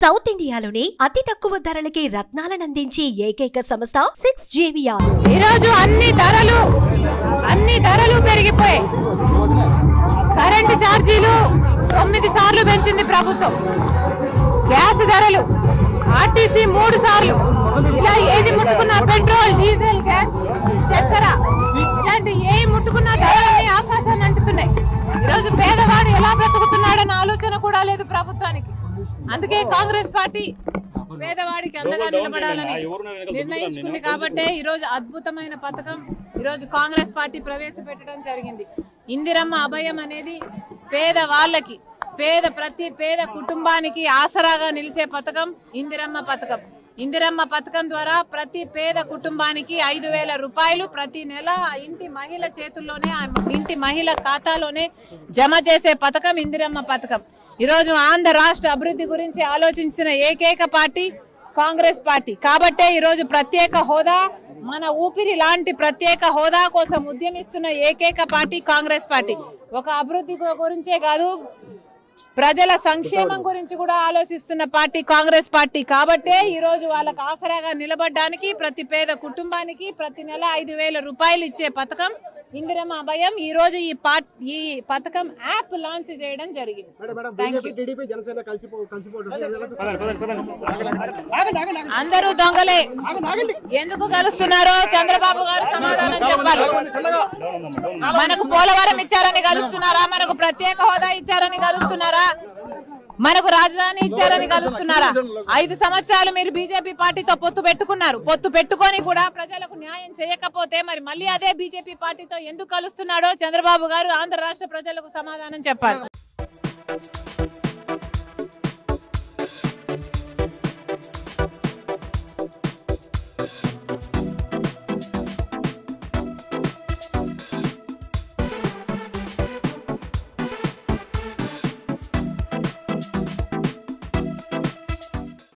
South ఇండియాలోనే అతి తక్కువ ధరలకి రత్నాలను అందించే ఏకైక సంస్థ 6JVR. ఈ రోజు అన్ని ధరలు పెరిగిపోయాయి. కరెంటు ఛార్జీలు 9 సార్లు పెంచింది ప్రభుత్వం. గ్యాస్ ధరలు ఆర్టీసీ 3 సార్లు. ఇలా ఏది ముట్టుకున్నా పెట్రోల్, డీజిల్, గ్యాస్, చక్కెర ఇలాంటి ఏ ముట్టుకున్నా ధరలన్నీ ఆకాశాన్ని అంటుతున్నాయి. ఈరోజు పేదవాడు ఎలా బ్రతుకుతున్నాడన్న ఆలోచన కూడా లేదు ప్రభుత్వానికి. అందుకే కాంగ్రెస్ పార్టీ పేదవాడికి అండగా నిలబడాలని నిర్ణయించుకుంది. కాబట్టే ఈరోజు అద్భుతమైన పథకం ఈరోజు కాంగ్రెస్ పార్టీ ప్రవేశపెట్టడం జరిగింది. ఇందిరమ్మ అభయం అనేది పేదవాళ్ళకి, ప్రతి పేద కుటుంబానికి ఆసరాగా నిలిచే పథకం ఇందిరమ్మ పథకం. ఇందిరమ్మ పథకం ద్వారా ప్రతి పేద కుటుంబానికి 5,000 రూపాయలు ప్రతి నెల ఇంటి మహిళ చేతుల్లోనే, ఇంటి మహిళ ఖాతాలోనే జమ చేసే పథకం ఇందిరమ్మ పథకం. ఈరోజు ఆంధ్ర రాష్ట్ర అభివృద్ధి గురించి ఆలోచించిన ఏకైక పార్టీ కాంగ్రెస్ పార్టీ. కాబట్టే ఈరోజు ప్రత్యేక హోదా, మన ఊపిరి లాంటి ప్రత్యేక హోదా కోసం ఉద్యమిస్తున్న ఏకైక పార్టీ కాంగ్రెస్ పార్టీ. ఒక అభివృద్ధి గురించే కాదు, ప్రజల సంక్షేమం గురించి కూడా ఆలోచిస్తున్న పార్టీ కాంగ్రెస్ పార్టీ. కాబట్టే ఈ రోజు వాళ్ళకు ఆసరాగా నిలబడడానికి ప్రతి పేద కుటుంబానికి ప్రతి నెల 5,000 రూపాయలు ఇచ్చే పథకం ఇందిరమ్మ అభయం. ఈ రోజు ఈ పథకం యాప్ లాంచ్ చేయడం జరిగింది. అందరూ దొంగలే, ఎందుకు కలుస్తున్నారో చంద్రబాబు గారు సమాధానం చెప్పాలి. మనకు పోలవరం ఇచ్చారని కలుస్తున్నారా? మనకు ప్రత్యేక హోదా ఇచ్చారని కలుస్తున్నారా? మనకు రాజధాని ఇచ్చారని కలుస్తున్నారా? 5 సంవత్సరాలు మీరు బీజేపీ పార్టీతో పొత్తు పెట్టుకున్నారు. పొత్తు పెట్టుకొని కూడా ప్రజలకు న్యాయం చేయకపోతే మరి మళ్ళీ అదే బీజేపీ పార్టీతో ఎందుకు కలుస్తున్నాడో చంద్రబాబు గారు ఆంధ్ర రాష్ట్ర ప్రజలకు సమాధానం చెప్పాలి.